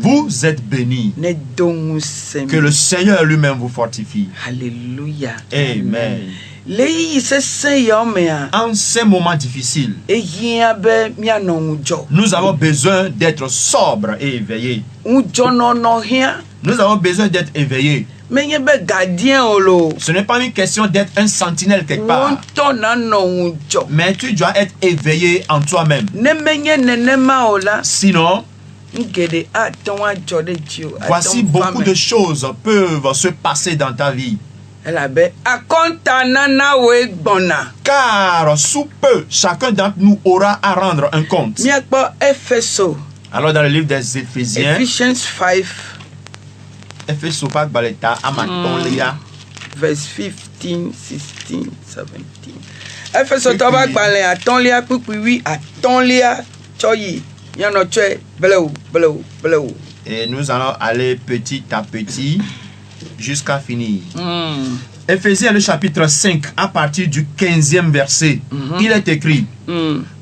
Vous êtes bénis. Que le Seigneur lui-même vous fortifie. Alléluia. Amen. En ces moments difficiles, nous avons besoin d'être sobres et éveillés. Nous avons besoin d'être éveillés. Ce n'est pas une question d'être un sentinelle quelque part. Mais tu dois être éveillé en toi-même. Sinon, voici beaucoup de choses peuvent se passer dans ta vie. Car sous peu, chacun d'entre nous aura à rendre un compte. Alors dans le livre des Éphésiens, Ephesians 5, verse 15, 16, 17. Ephesos toba gbale atonlia pupuwi atonlia choyi yano chwe bleu. Et nous allons aller petit à petit jusqu'à finir. Ephésiens le chapitre 5 à partir du 15e verset. Il est écrit: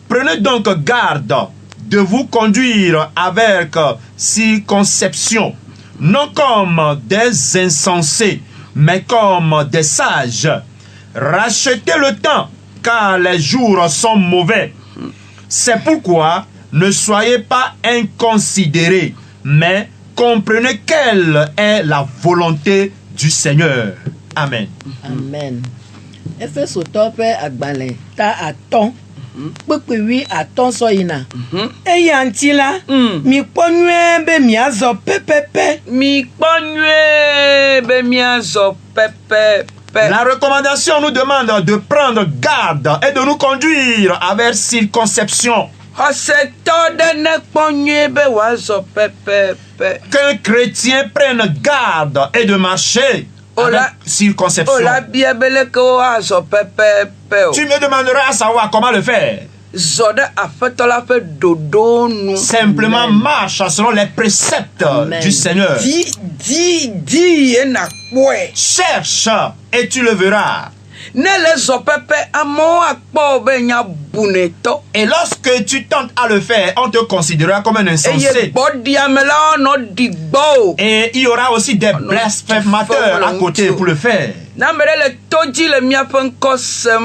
Prenez donc garde de vous conduire avec circonception, non comme des insensés, mais comme des sages. Rachetez le temps, car les jours sont mauvais. C'est pourquoi ne soyez pas inconsidérés, mais comprenez quelle est la volonté du Seigneur. Amen. Amen. Ephesos tope agbale ta aton. Pepewi aton soyina. Eyantila mi ponwe be miazo pepepe. La recommandation nous demande de prendre garde et de nous conduire avec circonception. Qu'un chrétien prenne garde et de marcher avec circonception. Tu me demanderas à savoir comment le faire. Simplement marche selon les préceptes du Seigneur. Cherche et tu le verras. Et lorsque tu tentes à le faire, on te considérera comme un insensé. Et il y aura aussi des blasphémateurs à côté pour le faire.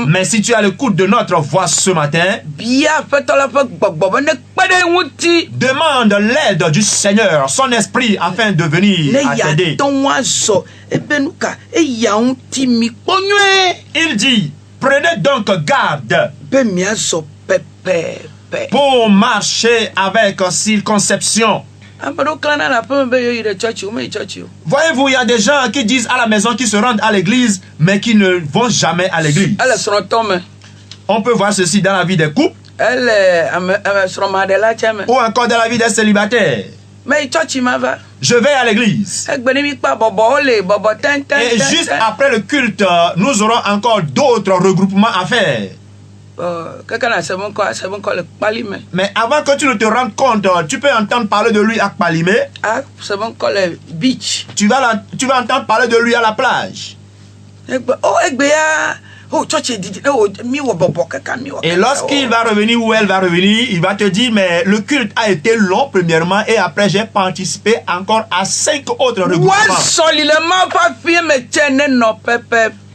Mais si tu as l'écoute de notre voix ce matin, demande l'aide du Seigneur, son esprit, afin de venir à t'aider. Il dit: prenez donc garde pour marcher avec circonception. Voyez-vous, il y a des gens qui disent à la maison qu'ils se rendent à l'église, mais qui ne vont jamais à l'église. On peut voir ceci dans la vie des couples, ou encore dans la vie des célibataires. Je vais à l'église. Et juste après le culte, nous aurons encore d'autres regroupements à faire. Mais avant que tu ne te rendes compte, tu peux entendre parler de lui à Kpalimé. Tu vas entendre parler de lui à la plage. Et lorsqu'il va revenir ou elle va revenir, il va te dire: mais le culte a été long premièrement, et après j'ai participé encore à 5 autres regroupements.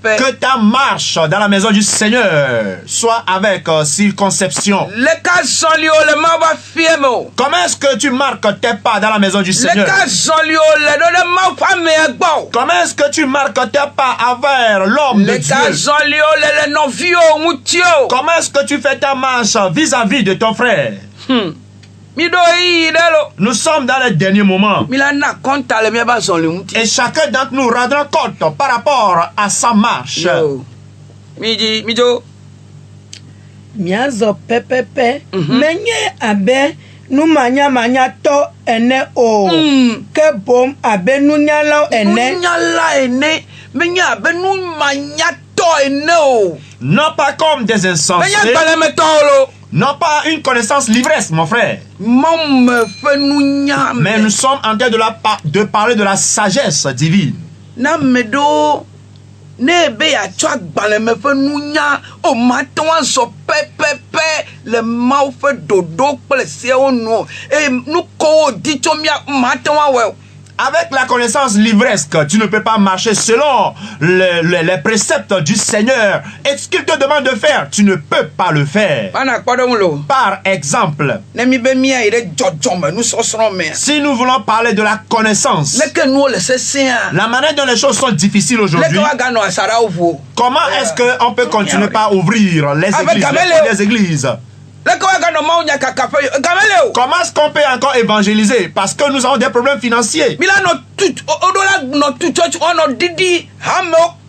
Que ta marche dans la maison du Seigneur soit avec circonception. Comment est-ce que tu marques tes pas dans la maison du Seigneur? Comment est-ce que tu marques tes pas envers l'homme de Dieu? Comment est-ce que tu fais ta marche vis-à-vis de ton frère? Nous sommes dans les derniers moments. Et chacun d'entre nous rendra compte par rapport à sa marche. Miazo pepepe menye abe nu manya to ene o ke bom abe nu nyala ene menye abe nu manya to ene o. Non pas comme des insensés. Non pas une connaissance l'ivresse, mon frère. Mais nous sommes en train de parler de la sagesse divine. ne be ya tsɔ agbalẽ me ƒe nunya o mate ŋu azɔ pɛpɛpɛ le Mawu ƒe ɖoɖo kple sewo nu o eye nu kowo di tso mía mate ŋu awɔe o. Avec la connaissance livresque, tu ne peux pas marcher selon les préceptes du Seigneur. Et ce qu'il te demande de faire, tu ne peux pas le faire. Par exemple, si nous voulons parler de la connaissance, la manière dont les choses sont difficiles aujourd'hui, comment est-ce qu'on peut continuer par ouvrir les églises? Comment est-ce qu'on peut encore évangéliser? Parce que nous avons des problèmes financiers.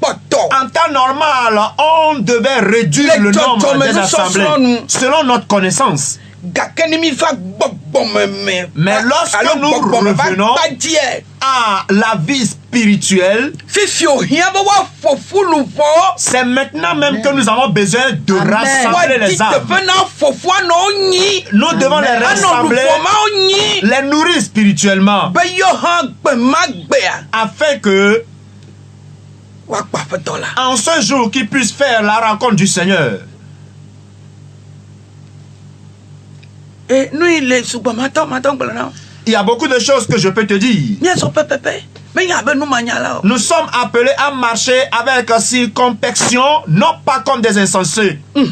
En temps normal, on devait réduire le nombre des assemblées selon notre connaissance. Mais lorsque nous revenons à la vie spirituelle, c'est maintenant même que nous avons besoin de rassembler les âmes. Nous devons les rassembler, les nourrir spirituellement, afin que en ce jour qu'ils puissent faire la rencontre du Seigneur. Et nous, il y a beaucoup de choses que je peux te dire. Nous sommes appelés à marcher avec circonspection, non pas comme des insensés. Il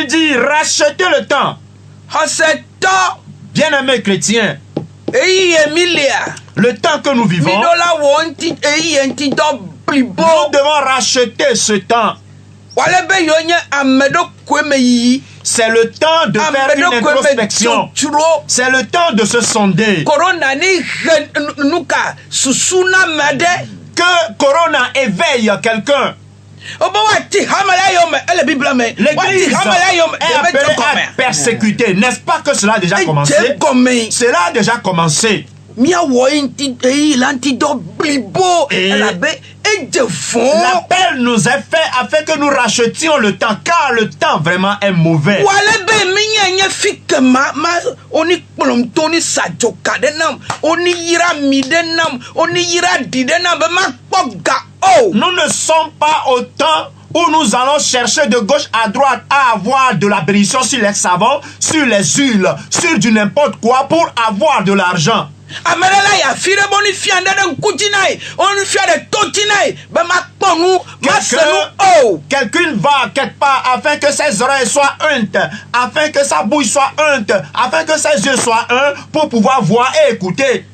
dit rachetez le temps. Bien-aimés chrétiens, le temps que nous vivons, nous devons racheter ce temps. C'est le temps de faire une introspection. C'est le temps de se sonder. Que Corona éveille quelqu'un. L'église est appelée à persécuter. N'est-ce pas que cela a déjà commencé? Cela a déjà commencé. L'appel nous est fait afin que nous rachetions le temps, car le temps vraiment est mauvais. Nous ne sommes pas au temps où nous allons chercher de gauche à droite à avoir de la bénédiction sur les savons, sur les huiles, sur du n'importe quoi pour avoir de l'argent. Quelqu'un va quelque part afin que ses oreilles soient untes, afin que sa bouche soit unte, afin que ses yeux soient un pour pouvoir voir et écouter.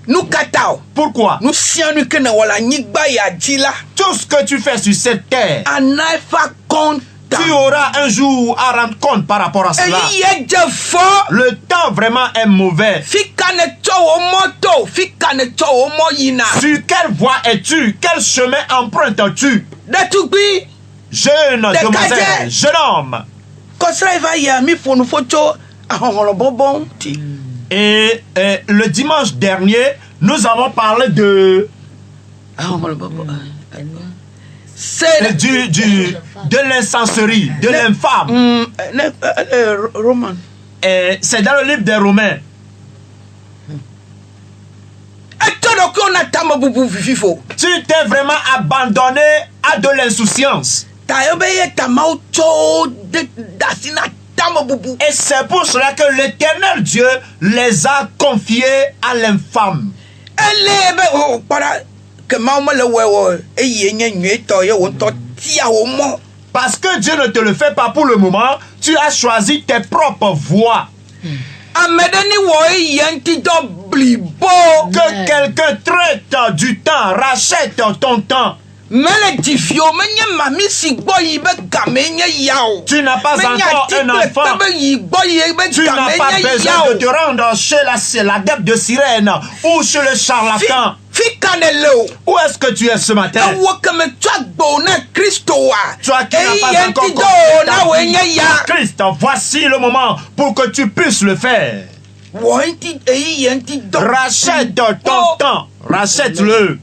Pourquoi? Tout ce que tu fais sur cette terre, tu auras un jour à rendre compte par rapport à cela. Le temps vraiment est mauvais. Sur quelle voie es-tu? Quel chemin empruntes-tu? Jeune demoiselle, jeune homme. Et le dimanche dernier, nous avons parlé de l'incenserie, de l'infâme. C'est dans le livre des Romains. Tu t'es vraiment abandonné à de l'insouciance. Et c'est pour cela que l'Éternel Dieu les a confiés à l'infâme. Parce que Dieu ne te le fait pas pour le moment, tu as choisi tes propres voies. Que quelqu'un traite du temps, rachète ton temps. Tu n'as pas encore un enfant. Tu n'as pas besoin de te rendre chez l'adepte de sirène ou chez le charlatan. Où est-ce que tu es ce matin? Toi qui n'as pas encore compris Christ, voici le moment pour que tu puisses le faire. Rachète ton temps. Rachète-le.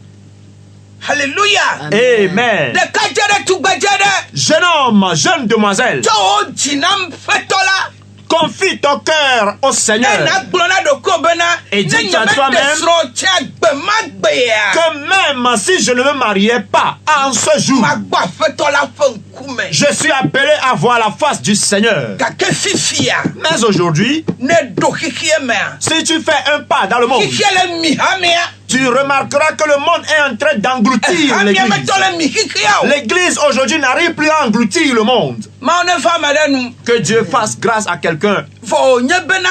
Hallelujah. Amen. Ɖeka dze ɖe tugbedze ɖe. Jeune homme, jeune demoiselle, Tsɔ wo dzinam fetɔ la. confie ton cœur au Seigneur. Ena gblɔ na ɖoko bena. Et dis ne à nye toi-même mede srɔ̃ tse gbe ma gbea. Que même si je ne me mariais pas en ce jour, Magbɔ aƒetɔ la ƒe ŋkume. je suis appelé à voir la face du Seigneur. Gake fifia. Mais aujourd'hui, Ne ɖo xixie mea. si tu fais un pas dans le monde, Xixia le mi hamea. tu remarqueras que le monde est en train d'engloutir Hamea l'église. metɔ le mi xixia o. L'église aujourd'hui n'arrive plus à engloutir le monde. Mawu ne fa ame ɖe nu. Que Dieu fasse grâce à quelqu'un. Vɔ nye bena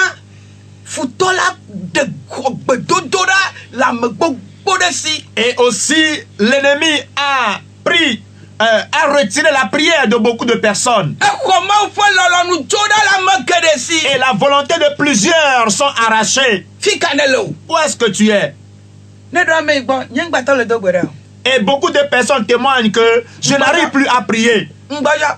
futɔ la de gbedodo ɖa le ame gbogbo ɖe si. Et aussi, l'ennemi a pris, a retiré la prière de beaucoup de personnes. Exɔ Mawu ƒe lɔlɔnu tso ɖe le ame geɖe si. Et la volonté de plusieurs sont arrachées. Fi ka ne le o. Où est-ce que tu es? Ne ɖo ame yi gbɔ nye ŋgbatɔ le do gbe ɖe o. Et beaucoup de personnes témoignent que je n'arrive plus à prier. Ŋgbɔdzɔ.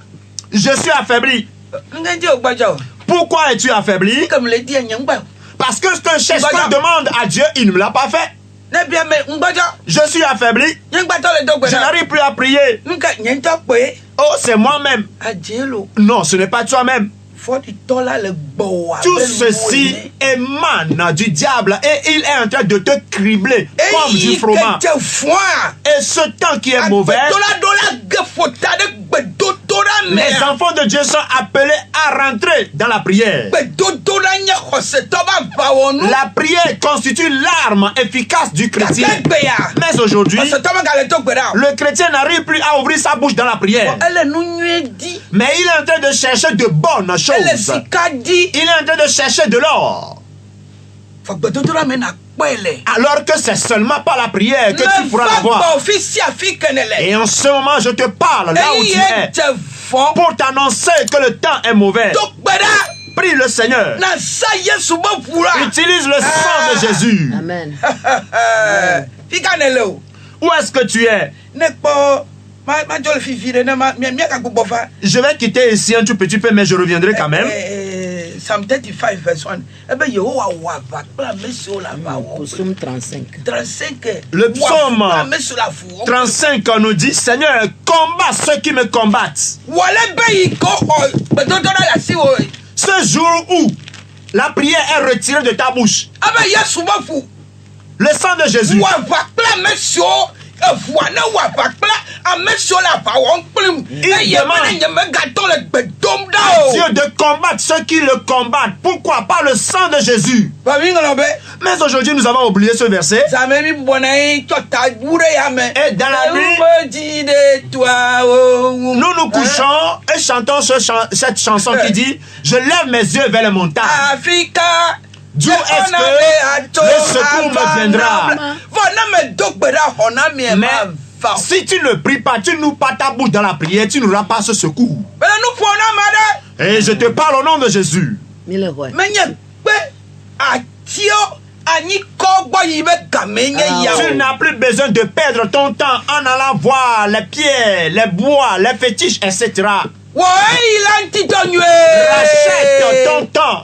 Je suis affaibli. Ŋge dzi o gbɔdzɔ o. Pourquoi es-tu affaibli? Ke me le di nye ŋgbɔ. Parce que ce que je demande à Dieu, il ne me l'a pas fait. Ne bia me ŋgbɔdzɔ. Je suis affaibli. Nye ŋgbatɔ le do gbe Je ɖe o. n'arrive plus à prier. Nuka nye ŋutɔ kpe. Oh, c'est moi-même. Adze lo. Non, ce n'est pas toi-même. Fɔɖitɔ la le gbɔwɔ. Tout ceci émane du diable et il est en train de te cribler comme du Eyi froment. ke dze fũa. Et ce temps qui est mauvais, Agbetɔ la ɖo la ge fota ɖe gbedodo ɖa me. les enfants de Dieu sont appelés à rentrer dans la prière. Gbedodo ɖa nye xɔsetɔ ƒe aʋawɔnu. La prière constitue l'arme efficace du chrétien. Gake gbea. Mais aujourd'hui, Xɔsetɔ megale do gbe ɖa o. le chrétien n'arrive plus à ouvrir sa bouche dans la prière. Ele nu nyuie di. Mais il est en train de chercher de bonnes Ele choses. sika di. Il est en train de chercher de l'or. Fɔ gbedodo ɖa me na kpɔe le. Alors que c'est seulement par la prière que tu pourras Ne va l'avoir. gbɔ fi sia fi kene le. Et en ce moment, je te parle là où Eyi tu es dze fɔ. pour t'annoncer que le temps est mauvais. Do gbe ɖa. Prie le Seigneur. Na sa Yesu be ʋu la. Utilise le sang de Jésus. Amen. Fi ka ne le o. Où est-ce que tu es? Ne kpɔ ma dzo le fifi ɖe ne ma mia ka gbogbo fa. Je vais quitter ici un tout petit peu, mais je reviendrai quand même. Psalm 35 verse 1. Ebe Yehowa wɔ aʋa kple ame siwo le aʋa wɔm. Psaume 35. 35. Le psaume Wɔ ame siwo le avu wɔm. 35 nous dit, Seigneur, combat ceux qui me combattent. Wɔle be yi ke xɔ gbedodo ɖa le asi wo. Ce jour où la prière est retirée de ta bouche, Ebe Yesu be ƒu. le sang de Jésus, Wɔ aʋa kple ame siwo eʋua ne wɔ aʋa kple ame siwo le aʋa wɔm kplim. Eye demande. be ne nye megatɔ le gbe dom ɖa o. Dieu de combattre ceux qui le combattent. Pourquoi? Par le sang de Jésus. Bami ŋlɔ be. Mais aujourd'hui, nous avons oublié ce verset. Zame mi bɔna ye tsɔ ta wu ɖe yame. Et dans la nuit, Ewu dzi ɖe toa wo. nous nous couchons et chantons cette chanson qui dit, je lève mes yeux vers les montagnes. Afrika. D'où est-ce que le secours me viendra? Vɔ ne me do gbe ɖa xɔ na mi Mais ma va. si tu ne pries pas, tu n'ouvres pas ta bouche dans la prière, tu n'auras pas ce secours. Bena nu ƒo na ma ɖe. Et je te parle au nom de Jésus. Mille fois. Menye kpe atio anyikɔ gbɔ yi be game nye ya Tu o. n'as plus besoin de perdre ton temps en allant voir les pierres, les bois, les fétiches, etc. Wɔ eyi la ŋutitɔ Rachète nyuie. ton temps.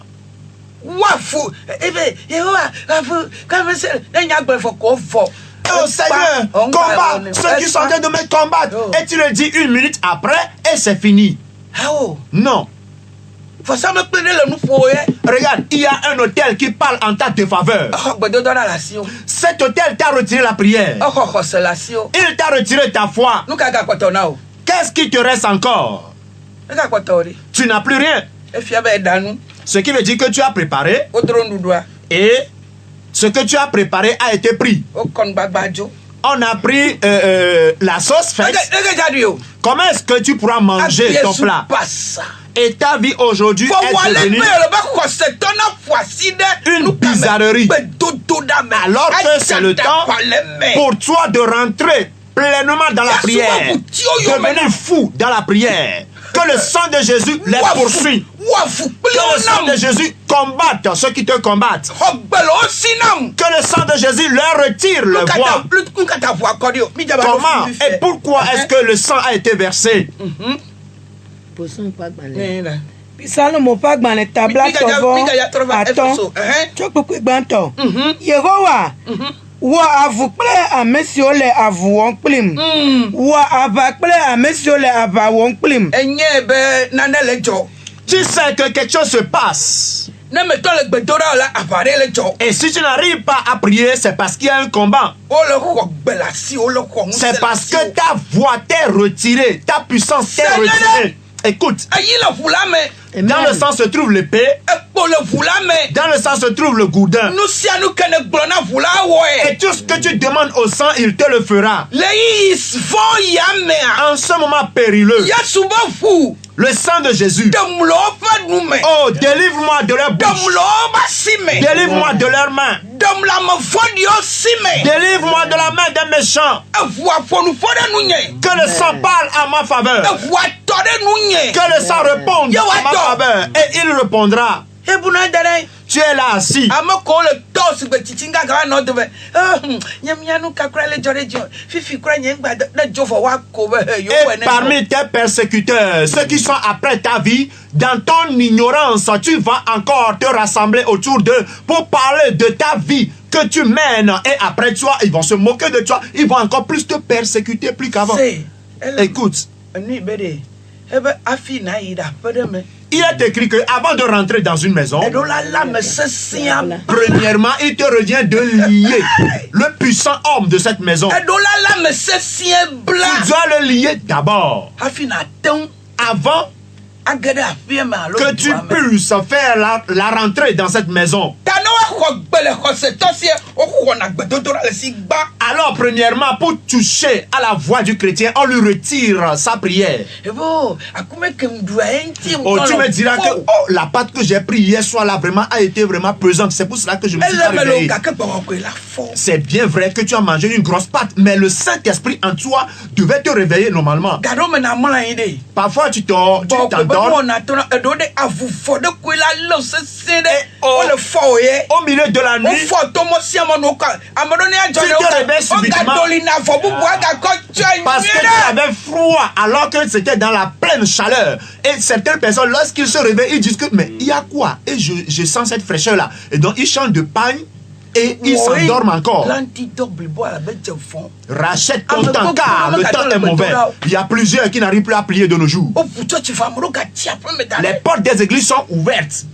Wafu ebe Yehowa wafu kame se ne nya gbe fɔ ko fɔ. Oh Seigneur, combat ceux qui sont en train de me combattre. Oh. Et tu le dis une minute après et c'est fini. Awo. Non. Fɔsa me kple ne le nu ƒo ye. Regarde, il y a un hôtel qui parle en ta défaveur. Exɔ gbedodo ɖa le asi wo. Cet hôtel t'a retiré la prière. Exɔ xɔse le asi wo. Il t'a retiré ta foi. Nu ka gakpɔtɔ na o. Qu'est-ce qui te reste encore? Ne gakpɔtɔ o de. Tu n'as plus rien. Efia be ɛda nu. Ce qui veut dire que tu as préparé Wodro nuɖuɖua. et ce que tu as préparé a été pris. Wokɔ nugbagba dzo. On a pris la sauce faite. Nege dza ɖui o. Comment est-ce que tu pourras manger ton plat? Pasa. Et ta vie aujourd'hui Fɔ est wɔle devenue gbe yɛlɛ be xɔsetɔ na ƒo asi ɖe. une bizarrerie. Gbedodo ɖa me. Alors que c'est le temps pour toi de rentrer pleinement dans la prière. Devenir fou dans la prière. Que le sang de Jésus les poursuit. Wafu Que le sang kple de Jésus combatte ceux qui te combattent. xɔ gbe le wo si nam. Que le sang de Jésus leur retire le voix. Nu ka ta ʋu akɔ ɖi o. Mi dzaba Comment et pourquoi est-ce que le sang a été versé? Psaume pas gbalẽ. Salomo ƒe agbalẽ tabla tɔvɔ atɔ tso kpekpe gbãtɔ. Yehowa Wa avu kple ame siwo le avu wɔm kplim. Wa ava kple ame siwo le ava wɔm kplim. Enye be nane le dzɔ. Tu sais que quelque chose se passe. Ne me tɔ le gbedoɖa la ava ɖe le dzɔ. Et si tu n'arrives pas à prier, c'est parce qu'il y a un combat. Wo le xɔ gbe le asi, wo le xɔ ŋusẽ C'est le parce asi wo. que ta voix t'est retirée, ta puissance t'est Seigneur. retirée. Écoute, Eyi le ʋu la me. dans le sang se trouve l'épée, Ekpo le ʋu la me. dans le sang se trouve le gourdin. Nu sia nu ke ne gblɔ na ʋu la wɔe. Et tout ce que tu demandes au sang, il te le fera. Le yiyi vɔ ya mea. En ce moment périlleux, Yesu be ʋu. le sang de Jésus. Demlɔwo ƒe nu me. Oh, délivre-moi de leur bouche. Demlɔwo be asi me. Délivre-moi de leurs mains. Dem le ame vɔ̃ɖiwo si me. Délivre-moi de la main des méchants. Eʋua ƒo nu ƒo ɖe nu nye. Que le sang parle à ma faveur. Eʋua tɔ ɖe nu nye. Que le sang réponde à ma faveur. Et il répondra. Ebuna da ɖe. Tu es là assis. Ame ko le tɔ si gbe tsitsi nga gaba nɔ do be. Nye mianu kakra le dzɔ ɖe dzi o. Fifi kura nye ŋgba ne dzo vɔ wa ko be yo Et parmi tes persécuteurs, ceux qui sont après ta vie, dans ton ignorance, tu vas encore te rassembler autour d'eux pour parler de ta vie que tu mènes. Et après toi, ils vont se moquer de toi. Ils vont encore plus te persécuter plus qu'avant. Écoute. Nu be de. Ebe afi na yi ɖe aƒe ɖe me. Il est écrit qu'avant de rentrer dans une maison, Eɖo la lame sesẽ. premièrement, il te revient de lier le puissant homme de cette maison. Eɖo la lame sesẽ bla. Tu dois le lier d'abord. Hafi na te ŋu Avant age ɖe aƒea me alo que tu dua me. puisses faire la rentrée dans cette maison. Ta ne woaxɔ gbe le xɔsetɔ sia, woxɔna gbedodoɖa le si gba. Alors, premièrement, pour toucher à la voix du chrétien, on lui retire sa prière. Ebo, akume ke ŋɖua ye ŋuti Oh, tu me diras que la pâte que j'ai pris hier soir là vraiment a été vraiment pesante. C'est pour cela que je me suis pas ele me le réveillé. gake gbɔgbɔgbe la fɔ. C'est bien vrai que tu as mangé une grosse pâte, mais le Saint-Esprit en toi devait te réveiller normalement. Gaɖo me na mlɔ anyi ɖe. Parfois, tu t'endors. na tɔna eɖo ɖe avuvɔ ɖe koe la lɔ sesẽ ɖe. oh. Wole fɔ o ye. Au milieu de la nuit, Wofɔ tɔmɔ sia me no ka. Ame ɖewo ne adzɔ Tu ɖe te réveilles subitement. wogadoli na avɔ bubu agakɔ tsɔ parce que nyuie tu ɖe. avais froid alors que c'était dans la pleine chaleur. Et certaines personnes, lorsqu'ils se réveillent, ils disent que mais il y a quoi? Et je sens cette fraîcheur là. Et donc ils chantent de pagne et ils s'endorment encore. Rachète ton temps car le temps est mauvais. Il y a plusieurs qui n'arrivent plus à prier de nos jours. Les portes des églises sont ouvertes.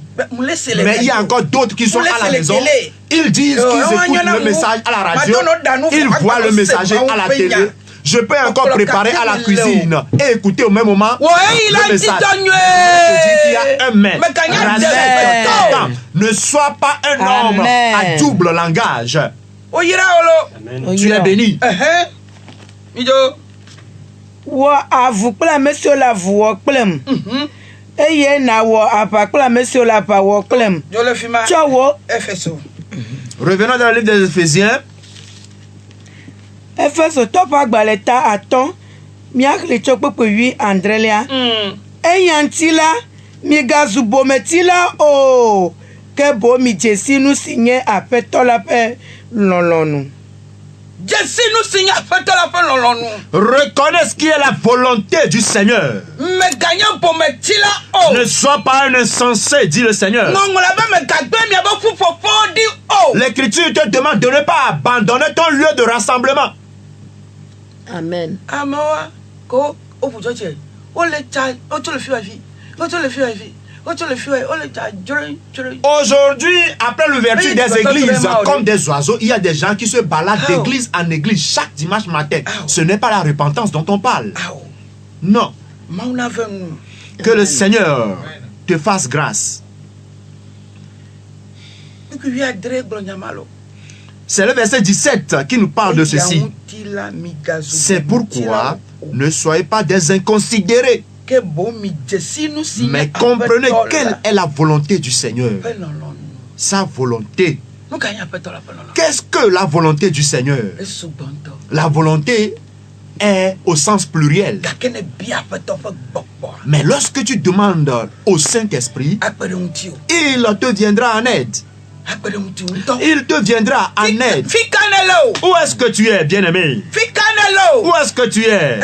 Mais il y a encore d'autres qui sont à la maison. Ils disent qu'ils écoutent le message à la radio. Ils voient le messager à la télé. Je peux encore préparer à la cuisine et écouter au même moment le message. Je dis qu'il y a un mais. Rachète ton temps. Ne sois pas un homme à double langage. Tu es béni. Wɔ avu kple ame siwo le avu wɔ kplem. Eye nawɔ aʋa kple ame siwo le aʋa wɔ kplem. Tsɔ wo. Revenons dans le livre des Éphésiens. Efesotɔ ƒe agbalẽ ta atɔ̃ míaxlẽ tso kpekpe adrelia. Eya ŋuti la migazu bometila o ke boŋ midze si nu si nye aƒetɔ la ƒe lɔlɔ̃nu. Reconnais ce qui est la volonté du Seigneur. Ne sois pas un insensé, dit le Seigneur. L'Écriture te demande de ne pas abandonner ton lieu de rassemblement. Amen. Aujourd'hui, après l'ouverture des églises, comme des oiseaux, il y a des gens qui se baladent d'église en église chaque dimanche matin. Ce n'est pas la repentance dont on parle. Non. Que le Seigneur te fasse grâce. C'est le verset 17 qui nous parle de ceci. C'est pourquoi ne soyez pas des inconsidérés, mais comprenez quelle est la volonté du Seigneur. Sa volonté. Qu'est-ce que la volonté du Seigneur? La volonté est au sens pluriel. Mais lorsque tu demandes au Saint-Esprit, il te viendra en aide. Il te viendra en aide. Où est-ce que tu es, bien-aimé? Où est-ce que tu es?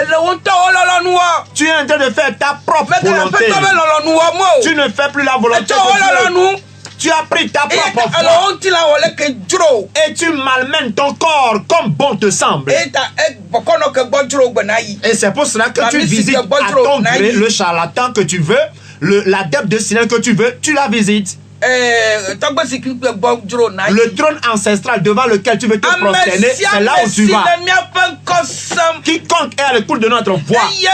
Tu es en train de faire ta propre volonté. Tu ne fais plus la volonté de Dieu. Tu as pris ta propre foi alors on tila wole ke juro et tu malmènes ton corps comme bon te semble. eta bokono ke bo juro gbena yi Et c'est pour cela que La tu musique visites de à Bodro, ton gré Naï. le charlatan que tu veux, l'adepte de Satan que tu veux, tu la visites. togbe sikri ke bo juro na yi Le trône ancestral devant lequel tu veux te prosterner, c'est là où tu vas. le mia pen kosam Quiconque est à l'écoute de notre voix ye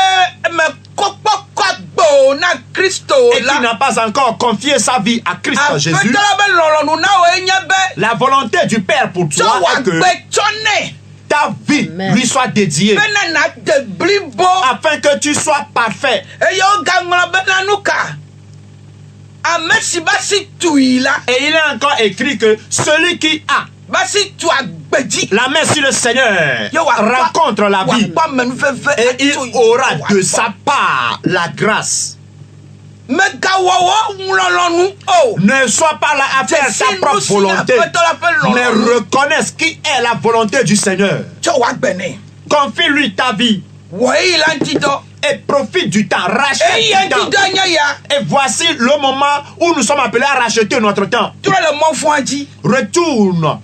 me kokpo kwagbo na Kristo et qui la n'a pas encore confié sa vie à Christ Jésus, afetala be lolonu na o enye be la volonté du Père pour so toi wa est que gbe tone ta vie Amen. lui soit dédiée bena na de blibo afin que tu sois parfait. eyo gangla bena nuka amesi basi tuila Et il est encore écrit que celui qui a basi tu agbeji la main sur le Seigneur Yo, wa- rencontre la wa vie pa menu fefe et il aura de sa part la grâce. mega wowo nlolonu o Ne sois pas là à faire C'est ta nous propre si volonté, la fête, la fête, mais l'on- reconnaisse qui est la volonté du Seigneur. cho wa gbene Confie-lui ta vie wo yi lantido et profite du temps, rachète eyi du temps. antido nya ya Et voici le moment où nous sommes appelés à racheter notre temps. tro le mo fun aji Retourne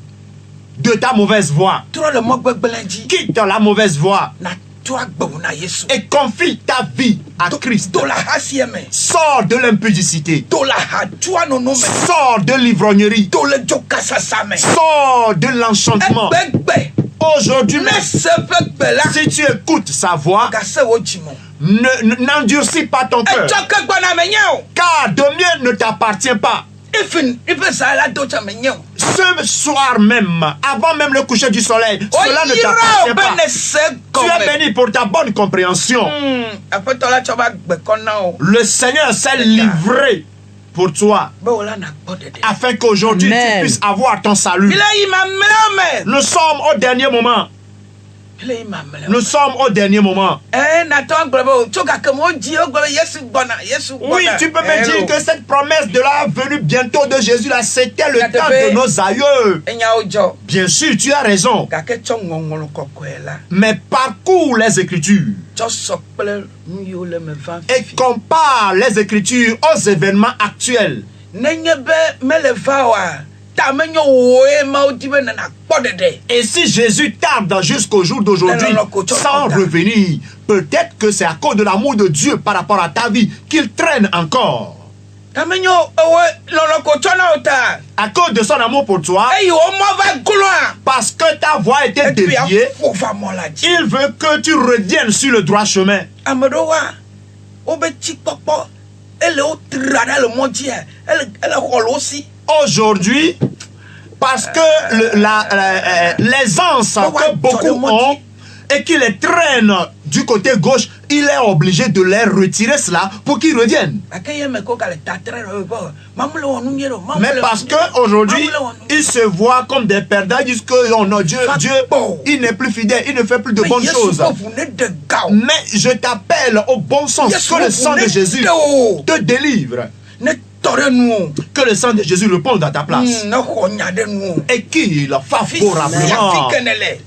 de ta mauvaise voie. tro le mo gbegbelenji Quitte la mauvaise voie na tro agbewu na Yesu et confie ta vie à Christ. do la hasieme Sors de l'impudicité. do la hajua no no me Sors de l'ivrognerie. do le joka same Sors de l'enchantement. egbegbe Aujourd'hui ne même, se fe gbela si tu écoutes sa voix, gase wo jimo n'endurcis pas ton cœur. ejo ke gbona me nye o Car de mieux ne t'appartient pas. ife sa la do cha me nye o Ce soir même, avant même le coucher du soleil, cela ne oyira o t'appartient be pas. ne se Tu es gome béni pour ta bonne compréhension. afetola cho ba gbe kona o Le Seigneur s'est livré pour toi, be o la na gbo dede afin qu'aujourd'hui tu Amen. puisses avoir ton salut. ile yi ma mele Nous sommes au dernier moment. ile yi ma mele Nous sommes au dernier moment. na to gbe o cho ka ke mo ji o gbe Yesu gbona Oui, tu peux me dire que cette promesse de la venue bientôt de Jésus, là, c'était le temps de nos aïeux. enya ojo Bien sûr, tu as raison. ka ke cho ngongolo kokoe la Mais parcours les Écritures cho so ple nu yo le me va et compare les Écritures aux événements actuels. nenye be mele va wa ta menyo wo e ma o di be na gbo dede Et si Jésus tarde jusqu'au jour d'aujourd'hui sans revenir, peut-être que c'est à cause de l'amour de Dieu par rapport à ta vie qu'il traîne encore. ta menyo o lolo ko cho na ota À cause de son amour pour toi, eyi o mo va gloa parce que ta voix a été et puis déviée, fo va mo la ji il veut que tu reviennes sur le droit chemin. amedo wa o be ti popo ele o trada le mo ji ele holo aussi Aujourd'hui, parce que l'aisance que beaucoup ont et qui les traîne du côté gauche, il est obligé de les retirer cela pour qu'ils reviennent. Mais parce qu'aujourd'hui, ils se voient comme des perdants, ils disent que oh non, Dieu, il n'est plus fidèle, il ne fait plus de bonnes choses. Mais je t'appelle au bon sens, que le sang de Jésus te délivre. Que le sang de Jésus réponde à ta place. Et qu'il favorablement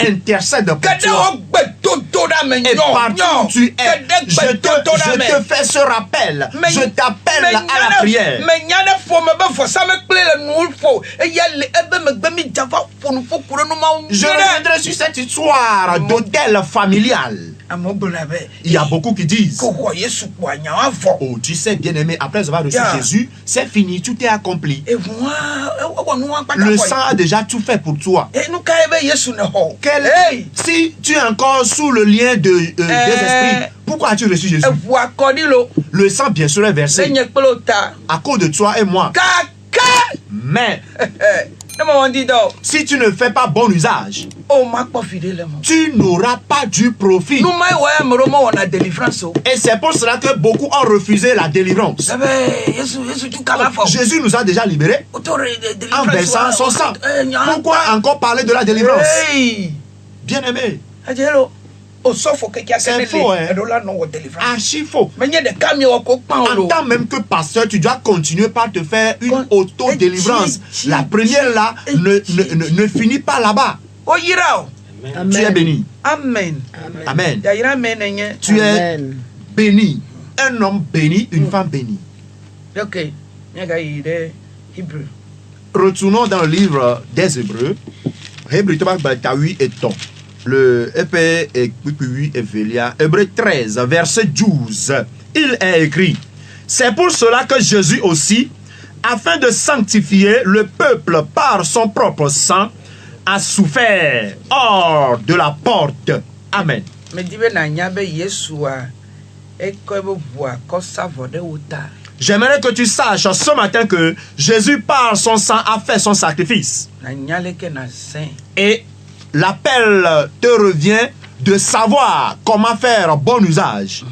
intercède pour toi. Et partout où tu es, je te fais ce rappel. Je t'appelle à la prière. Je reviendrai sur cette histoire d'hôtel familial. Il y a beaucoup qui disent: oh, tu sais, bien-aimé, après avoir reçu Jésus, c'est fini, tout est accompli. Le sang a déjà tout fait pour toi. Si tu es encore sous le lien des esprits, pourquoi as-tu reçu Jésus? Le sang, bien sûr, est versé à cause de toi et moi. Mais si tu ne fais pas bon usage, tu n'auras pas du profit. Et c'est pour cela que beaucoup ont refusé la délivrance. Jésus nous a déjà libérés en versant son sang. Pourquoi encore parler de la délivrance? Bien aimé, c'est faux, hein? Archi faux. En tant même que pasteur, tu dois continuer par te faire une auto-délivrance. La première là ne finit pas là-bas. Tu es béni. Amen. Amen. Tu es béni. Un homme béni, une femme bénie. Ok. retournons dans le livre des Hébreux. Hébreux 8 et ton. Le EP et 8 et Vélia. Hébreux 13, verset 12. Il est écrit: c'est pour cela que Jésus aussi, afin de sanctifier le peuple par son propre sang, a souffert hors de la porte. Amen. J'aimerais que tu saches ce matin que Jésus, par son sang, a fait son sacrifice. Et l'appel te revient de savoir comment faire bon usage.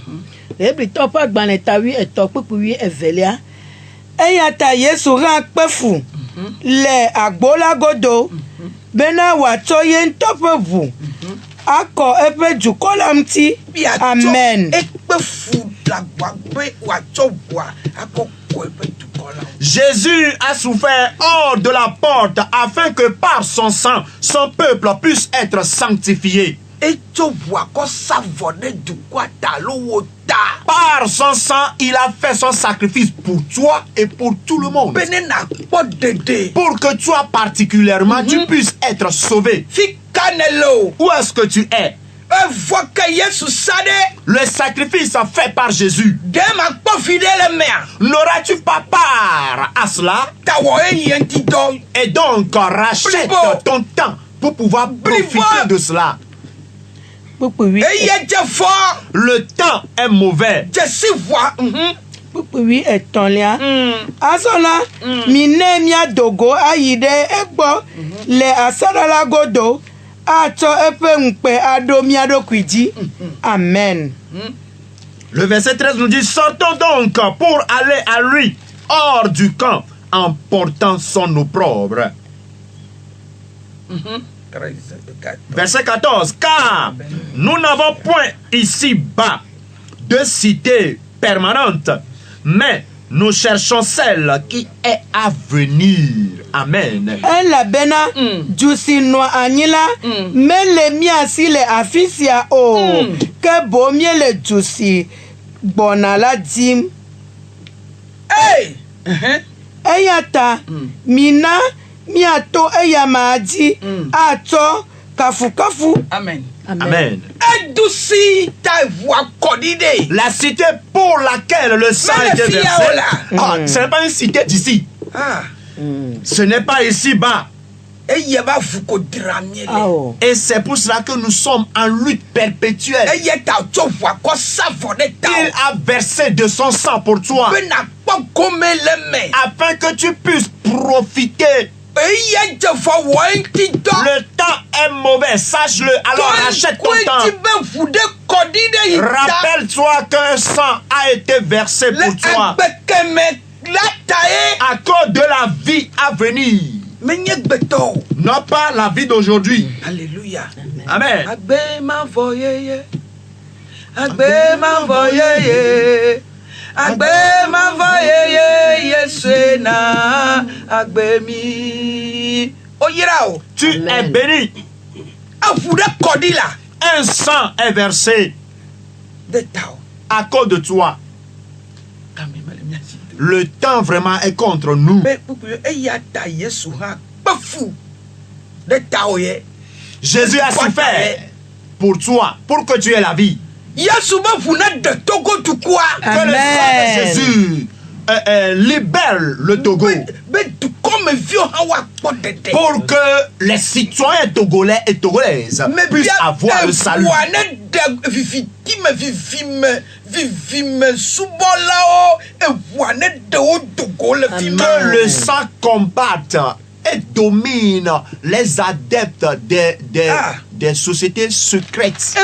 Eyata Yesu ran pefu le agbola godo bena watoye ntope vu ako epe jukolamti. Amen. Jésus a souffert hors de la porte afin que par son sang, son peuple puisse être sanctifié. Par son sang, il a fait son sacrifice pour toi et pour tout le monde. Pour que toi particulièrement, tu puisses être sauvé. Où est-ce que tu es? Le sacrifice fait par Jésus. N'auras-tu pas part à cela? Et donc rachète ton temps pour pouvoir profiter de cela. Le temps est mauvais. Oui, et ton lien. Asola, mine mia dogo ayide egbo le asara godo ato epe mpe ado miado kwiji. Amen. Le verset 13 nous dit: sortons donc pour aller à lui hors du camp en portant son opprobre. Verset 14. Car nous n'avons point ici-bas de cité permanente, mais nous cherchons celle qui est à venir. Amen. La bena jusi no anila mele miasi le afisia o ke bo miele jusi bonala dim. Hey! Eyata mina miato eyamaji ato kafu kafu. Amen. Amen. La cité pour laquelle le sang a été versé, ce n'est pas une cité d'ici. Ce n'est pas ici-bas. Et c'est pour cela que nous sommes en lutte perpétuelle. Il a versé de son sang pour toi, afin que tu puisses profiter. Le temps est mauvais, sache-le, alors rachète ton temps. Rappelle-toi qu'un sang a été versé pour toi à cause de la vie à venir, non pas la vie d'aujourd'hui. Alléluia. Amen. Tu es béni. Un sang est versé à cause de toi. Le temps vraiment est contre nous. Jésus a souffert pour toi, pour que tu aies la vie. Que le sang de Jésus libère le Togo. Pour que les citoyens togolais et togolaises puissent avoir le salut. Que le sang combatte et domine les adeptes des sociétés secrètes.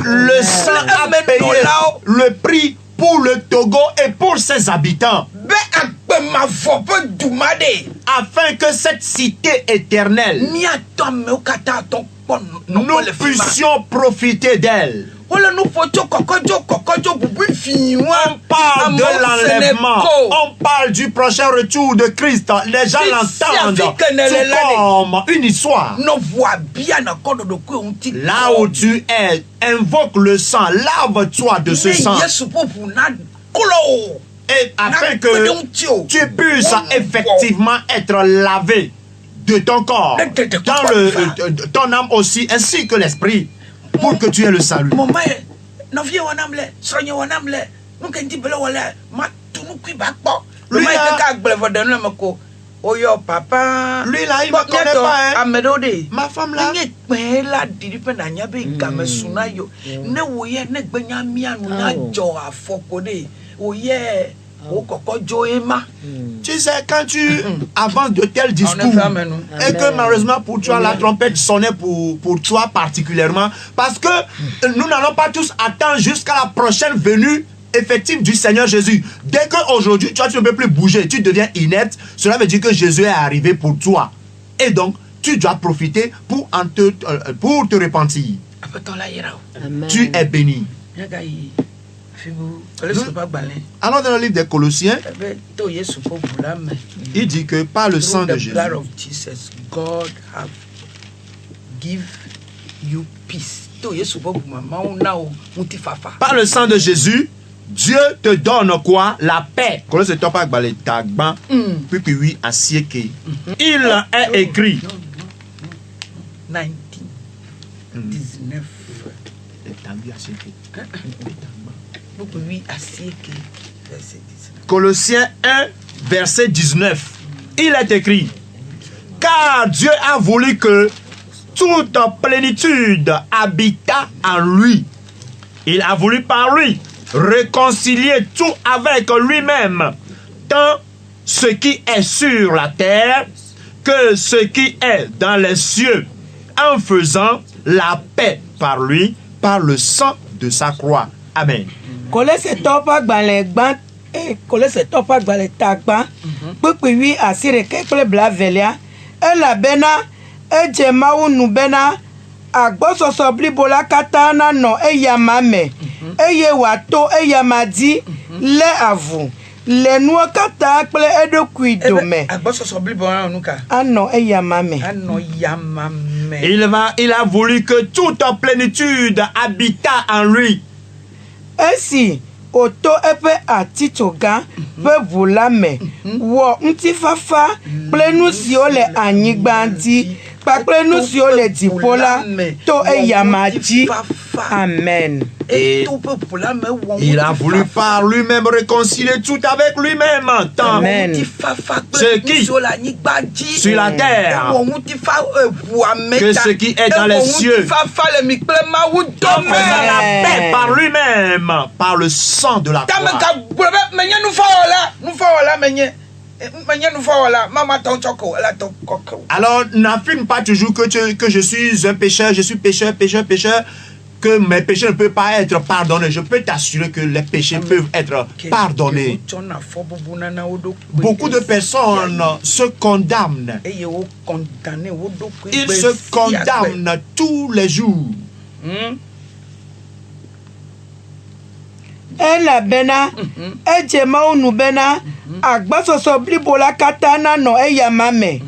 Le sang a payé le prix pour le Togo et pour ses habitants, afin que cette cité éternelle, nous puissions profiter d'elle. On parle de l'enlèvement, on parle du prochain retour de Christ. Les gens l'entendent comme une histoire. Là où tu es, invoque le sang, lave-toi de ce sang. Et afin que tu puisses effectivement être lavé de ton corps, dans ton âme aussi, ainsi que l'esprit, pour que tu aies le salut. Oh yo papa, lui là il me connaît pas hein. Ma femme là. Tu sais, quand tu avances de tels discours et que malheureusement pour toi la trompette sonnait pour toi particulièrement, parce que nous n'allons pas tous attendre jusqu'à la prochaine venue effective du Seigneur Jésus. Dès qu'aujourd'hui, toi, tu ne peux plus bouger, tu deviens inepte, cela veut dire que Jésus est arrivé pour toi. Et donc, tu dois profiter pour te repentir. Amen. Tu es béni. Alors, dans le livre des Colossiens, il dit que par le sang de Jésus, God have give you peace. Par le sang de Jésus, Dieu te donne quoi? La paix. Il est écrit. 19. Colossiens 1, verset 19. Il est écrit. Car Dieu a voulu que toute plénitude habita en lui. Il a voulu par lui réconcilier tout avec lui-même, tant ce qui est sur la terre que ce qui est dans les cieux, en faisant la paix par lui, par le sang de sa croix. Amen. agbɔsɔsɔ blibo la katã nanɔ eyama me eye wòato eyama dzi lé avu le nuwo katã kple eɖokui dome. Agbɔsɔsɔ blibo la nuka. Anɔ eyama me. Anɔ yama me. Il a voulu que toute plénitude habita en lui. Esi oto eƒe atitsoga ƒe ʋu la me wɔ ŋutifafa kple nu siwo le anyigba dzi kpakple nu siwo le dziƒo la to eyama dzi. Amen. Et il a voulu par lui-même réconcilier tout avec lui-même, tant ce qui sur la terre que ce qui est dans les cieux. En faisant la paix par lui-même, par le sang de la croix. Alors, n'affirme pas toujours que je suis un pécheur, je suis pécheur, que mes péchés ne peuvent pas être pardonnés. Je peux t'assurer que les péchés peuvent être pardonnés. Beaucoup de personnes se condamnent. Ils se condamnent tous les jours. Ela bena ejema unu bena agbasɔsɔ blibo la katã nanɔ eyama me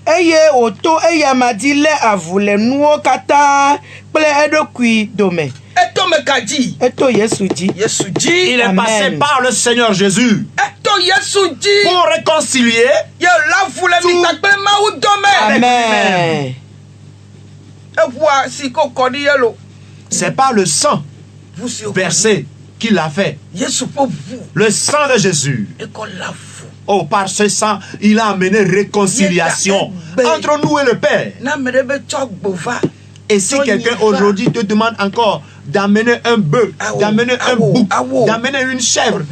eye wòto eyama dzi lé avu le nuwo katã kple eɖokui dome. Eto me ka dzi. Eto Yesu dzi. Yesu dzi. Il est passé par le Seigneur Jésus. Eto Yesu dzi. Pour réconcilier. Ye l'avu le mi kpakple Mawu dome. Amen. Eʋua si ko kɔ ɖi yelo. C'est pas le sang versé qu'il a fait. Le sang de Jésus. Oh, par ce sang, il a amené réconciliation entre nous et le Père. Et si quelqu'un aujourd'hui te demande encore d'amener un bœuf, d'amener un bouc, d'amener une chèvre,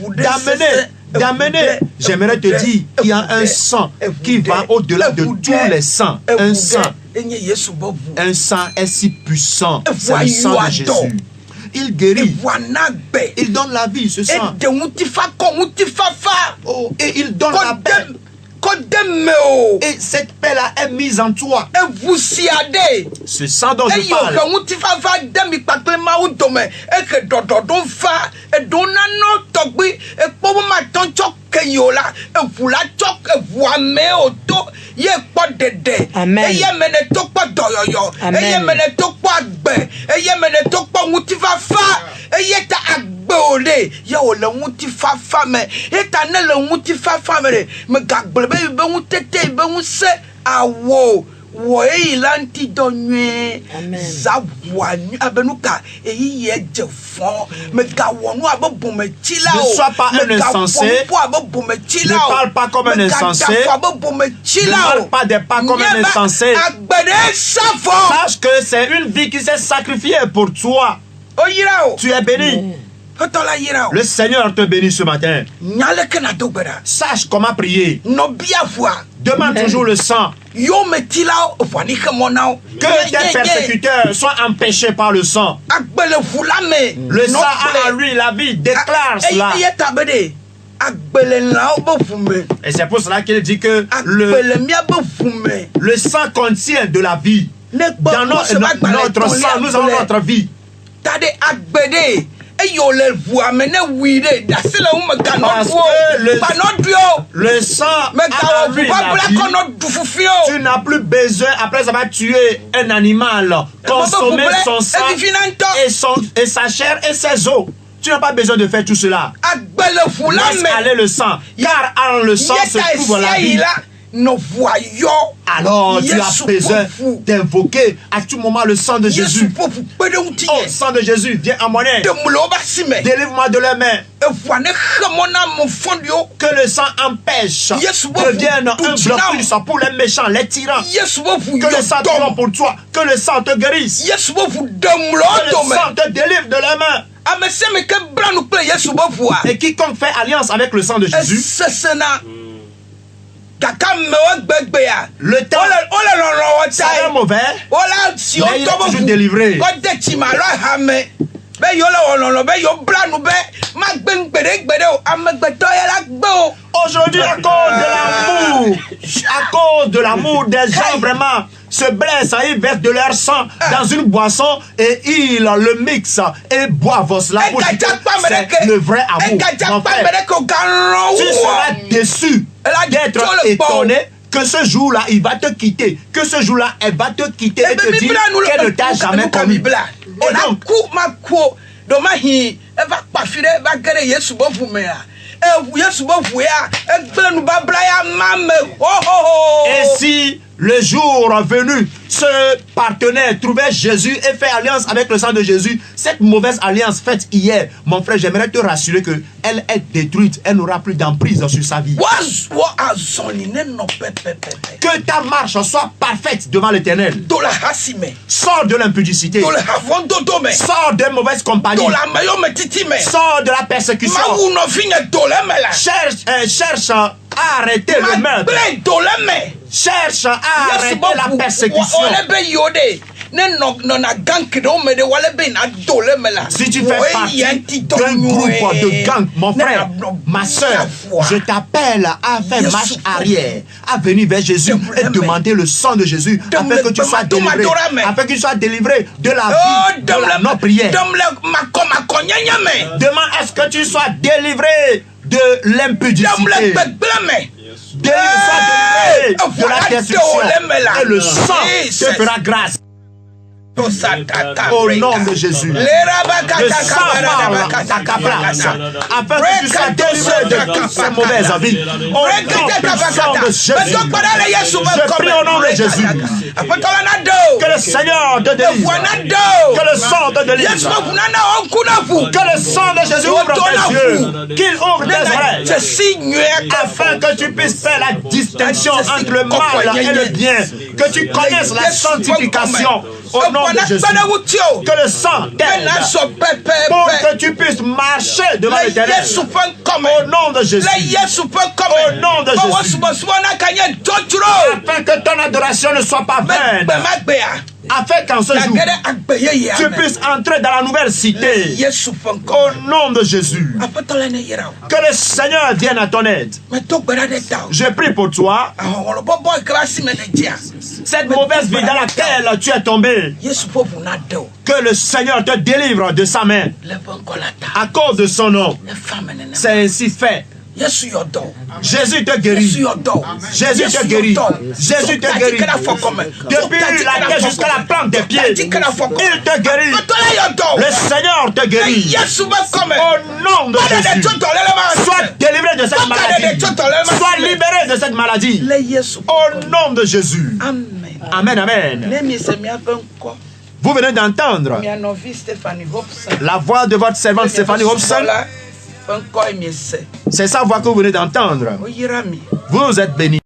d'amener, j'aimerais te dire qu'il y a un sang qui va au-delà de tous les sangs. Un sang est si puissant. C'est le sang de Jésus. Il guérit. Il donne la vie, ce sang. Oh, et il donne la paix. Et cette paix-là est mise en toi. Ce sang dont je parle. ke yo la evu la tsɔ evu ame o to ye kpɔ dede Amen. eye me ne to kpɔ dɔyɔyɔ Amen. eye me ne to kpɔ agbe eye me ne to kpɔ ŋutifafa eye ta agbe o le ye o le ŋutifafa me ye ta ne le ŋutifafa me de me gagble be be ŋutete be ŋusẽ awo wɔ eyi la ŋuti dɔ nyuie Amen. zawua abenuka eyi yɛ dze fɔn megawɔ nu abe bometsila o Ne sois pas un insensé. megawɔ abe bometsila Ne o parle pas comme un insensé. megadafɔ abe Ne bometsila o marche pas des pas comme un insensé. agbede safɔ Sache que c'est une vie qui s'est sacrifiée pour toi. o yira o Tu es béni. kɔtɔ la yira o Le Seigneur te bénit ce matin. nyale kena do gbeda Sache comment prier. nɔbia fua Demande toujours le sang. yo metila o fani kemɔ na o Que tes persécuteurs soient empêchés par le sang. agbelevu la me Le sang a en lui la vie. Déclare cela. eye tabe de agbelelawo be vume Et c'est pour cela qu'il dit que agbele mia be vume le sang contient de la vie. Dans notre sang, nous avons notre vie. ta de agbede eyo le ʋua me ne wui de dasi le ŋu me ganɔ Parce du o que le- gbanɔ dui o Le sang me a gawɔ en lui ʋu la babla vie. kɔnɔ du fufi o Tu n'as plus besoin, après avoir tué un animal, consommer son sang et sa chair et ses os. Tu n'as pas besoin de faire tout cela. agbeleʋu la Laisse me aller le sang, car en le sang se yeta trouve la esia yi vie. la nɔ ʋua yɔ Alors tu as Yesu besoin ƒoƒu. d'invoquer à tout moment le sang de Yesu Jésus. ƒoƒu kpe ɖe ŋuti Oh, yɛ sang de Jésus, viens en mon aide. demule wo ba si me Délivre-moi de leurs mains. eʋua ne xe mɔ na ame fɔɖiwo Que le sang empêche, Yesu devienne un ƒoƒu blocus pour les méchants, les tyrans. Yesu ƒe ʋu Que le yɔ sang dɔm triomphe pour toi, que le sang te guérisse. Yesu ƒe ʋu demule Que wo le dome sang te délivre de leurs mains. ame sia ame ke bla nu kple Yesu ƒe ʋua Et quiconque fait alliance avec le sang de Jésus, esesena gake amewo gbegbea le temps wole lɔlɔ wɔ serait ta mauvais, wole si mais il est wotɔ toujours ƒe délivré. ʋu kɔde tsi ma alo ahame be yewo le wɔ lɔlɔ be yewo bla nu be magbe nu gbeɖegbeɖe o amegbetɔ ya la gbe o aujourd'hui à cause de l'amour des gens vraiment se blessent, ils versent de leur sang dans une boisson et ils le mixent et boivent cela pour dire que c'est le vrai amour. Mon frère, tu seras déçu d'être étonné que ce jour-là, il va te quitter. Que ce jour-là, elle va te quitter et te dire qu'elle ne t'a jamais connu. Et donc, ku maku do mahi eva kpafi ɖe eva ge ɖe Yesu be ʋu mea Yesu be ʋu ya egble nubabla ya ma me hohoho et si le jour venu, ce partenaire trouvait Jésus et fait alliance avec le sang de Jésus, cette mauvaise alliance faite hier, mon frère, j'aimerais te rassurer que elle est détruite, elle n'aura plus d'emprise sur sa vie. wɔ azɔli ne nɔ pɛpɛpɛpɛ Que ta marche soit parfaite devant l'Éternel. do le hasi me Sors de l'impudicité. do le havɔdodo me Sors de mauvaise compagnie. do le ameyo me titi me Sors de la persécution. mawu nɔvi nye do le me la Cherche à arrêter le meurtre. magble do le me Cherche à Yesu arrêter be la ʋu persécution. wòle be yiwo de ne nɔna ganke ɖewo me de wòle be na do le me la Si tu fais partie d'un groupe de gang, mon frère, ma soeur, je t'appelle à faire marche arrière, à venir vers Jésus et demander le sang de Jésus afin que tu sois délivré, afin que tu sois délivré de la vie, de la non-prière. Demande à ce que tu sois délivré de l'impudicité. Délivré de la destruction. Et le sang te fera grâce. Au nom de Jésus. Le sang parle à ta place. Afin que tu sois délivré de toutes ces mauvaises vies. Au nom puissant de Jésus. Je prie au nom de Jésus. Que le Seigneur te délivre. Que le sang te délivre. Que le sang de Jésus ouvre tes yeux. Qu'il ouvre tes oreilles. Afin que tu puisses faire la distinction entre le mal et le bien. Que tu connaisses la sanctification. Au nom de Jésus. Que le sang t'aide pour que tu puisses marcher devant l'Éternel. Au nom de Jésus. Au nom de Jésus. Afin que ton adoration ne soit pas vaine. Afin qu'en ce jour, tu puisses entrer dans la nouvelle cité. Au nom de Jésus. Que le Seigneur vienne à ton aide. Je prie pour toi. Cette mauvaise vie dans laquelle tu es tombé. Que le Seigneur te délivre de sa main. À cause de son nom. C'est ainsi fait. Yesu yodo. Jésus te guérit. Yesu yodo. Jésus te guérit. Jésus te guérit. Depuis la tête jusqu'à la plante des pieds. Il te guérit. Le Seigneur te guérit. Au nom de Jésus. Sois délivré de cette maladie. Sois libéré de cette maladie. Au nom de Jésus. Amen, amen. Vous venez d'entendre la voix de votre servante Stéphanie Hobson. C'est sa voix que vous venez d'entendre. Vous êtes bénis.